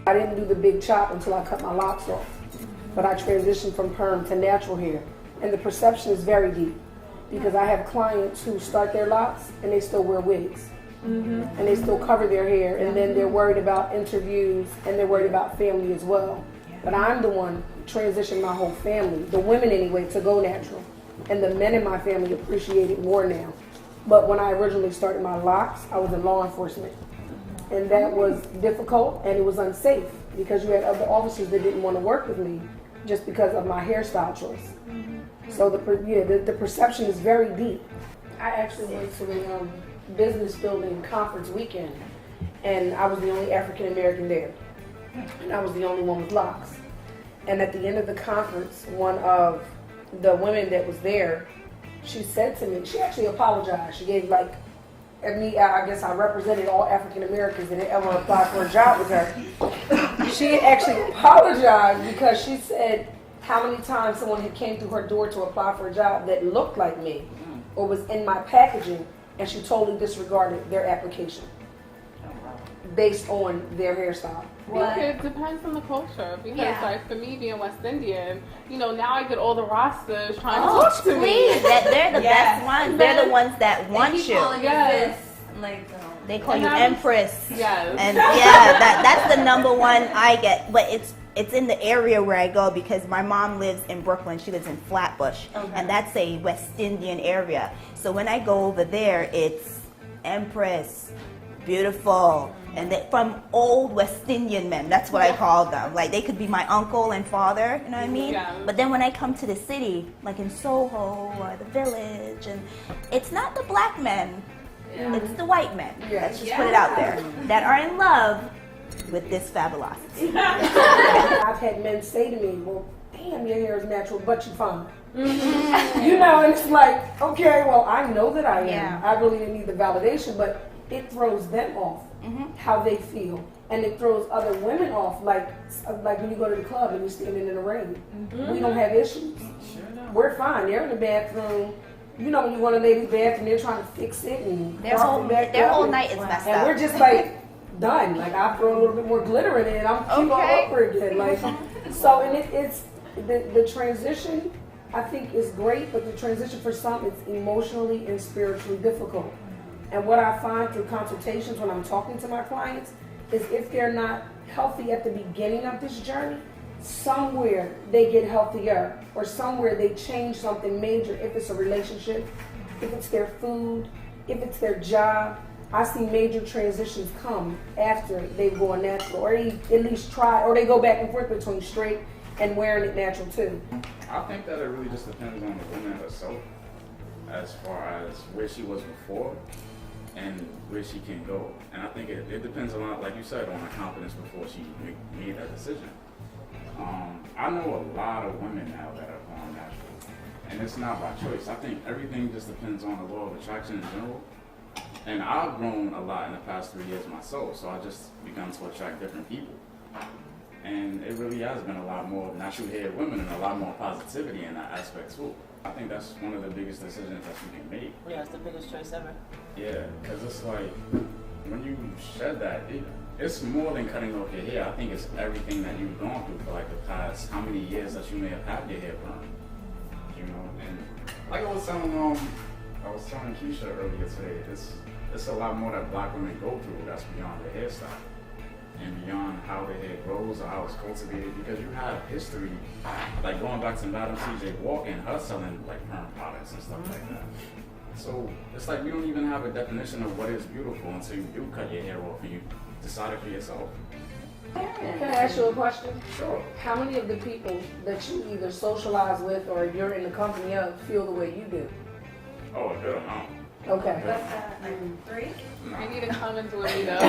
I didn't do the big chop until I cut my locks off. But I transitioned from perm to natural hair. And the perception is very deep because I have clients who start their locks and they still wear wigs. And they still cover their hair, and then they're worried about interviews and they're worried about family as well. But I'm the one who transitioned my whole family, the women anyway, to go natural. And the men in my family appreciate it more now. But when I originally started my locks, I was in law enforcement. And that was difficult and it was unsafe because you had other officers that didn't want to work with me just because of my hairstyle choice. So the perception is very deep. I actually went to a business building conference weekend and I was the only African American there. And I was the only one with locks. And at the end of the conference, one of the women that was there, she said to me, she actually apologized. She gave I guess I represented all African Americans that had ever applied for a job with her. She actually apologized because she said how many times someone had came through her door to apply for a job that looked like me or was in my packaging, and she totally disregarded their application based on their hairstyle. What? It depends on the culture because, like, for me being West Indian, now I get all the Rastas trying to talk to me. They're the best ones. They're the ones that want you. Yes. They call you Empress. Yes. And that's the number one I get. But it's in the area where I go because my mom lives in Brooklyn. She lives in Flatbush, and that's a West Indian area. So when I go over there, it's Empress, beautiful. And from old West Indian men, that's what I call them. Like, they could be my uncle and father, you know what I mean? Yeah. But then when I come to the city, like in Soho or the Village, and it's not the black men, it's the white men. Let's just put it out there. That are in love with this fabulosity. I've had men say to me, well, damn, your hair is natural, but you're fine. And it's like, okay, well, I know that I am. Yeah. I really didn't need the validation, but it throws them off. How they feel, and it throws other women off. Like when you go to the club and you're standing in the rain, we don't have issues. We're fine. They're in the bathroom. When you go to the ladies' bathroom, they're trying to fix it, and Their whole night is messed and up. we're just like done. Like I throw a little bit more glitter in it, and I'm cute all over again. Like so, and it's the transition. I think is great, but the transition for some is emotionally and spiritually difficult. And what I find through consultations when I'm talking to my clients is if they're not healthy at the beginning of this journey, somewhere they get healthier or somewhere they change something major. If it's a relationship, if it's their food, if it's their job, I see major transitions come after they've gone natural or they at least try, or they go back and forth between straight and wearing it natural too. I think that it really just depends on the woman herself as far as where she was before and where she can go. And I think it depends a lot, like you said, on her confidence before she made that decision. I know a lot of women now that are gone natural, and it's not by choice. I think everything just depends on the law of attraction in general. And I've grown a lot in the past 3 years myself, so I just begun to attract different people. And it really has been a lot more natural hair women and a lot more positivity in that aspect too. I think that's one of the biggest decisions that you can make. Yeah, it's the biggest choice ever. Yeah, because it's like, when you shed that, it's more than cutting off your hair. I think it's everything that you've gone through for like the past how many years that you may have had your hair perm. And like I was telling Keisha earlier today, it's a lot more that black women go through that's beyond the hairstyle and beyond how the hair grows or how it's cultivated, because you have history, like going back to Madam C.J. Walker and her selling like perm products and stuff like that. So it's like we don't even have a definition of what is beautiful until you do cut your hair off and you decide it for yourself. Can I ask you a question? Sure. How many of the people that you either socialize with or you're in the company of feel the way you do? Oh, a good amount. Okay. Like 3? I need a comment with me though.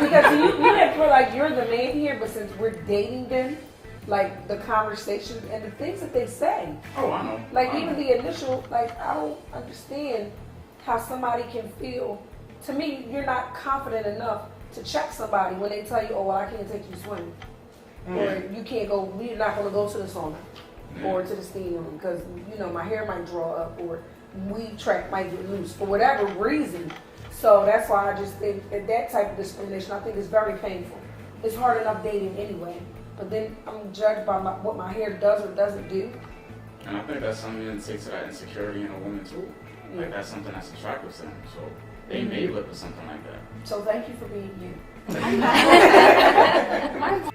Because you may feel like you're the man here, but since we're dating them, like the conversations and the things that they say. Oh, I know. Like even the initial, like I don't understand how somebody can feel. To me, you're not confident enough to check somebody when they tell you, oh, well, I can't take you swimming. Or you can't go, we're not going to go to the sauna or to the steam room because, my hair might draw up or weed track might get loose for whatever reason. So that's why I just think that type of discrimination, I think is very painful. it's hard enough dating anyway. But then I'm judged by what my hair does or doesn't do. And I think that's something that takes to that insecurity in a woman too. Like that's something that's attractive to them. So they may look for something like that. So thank you for being you. My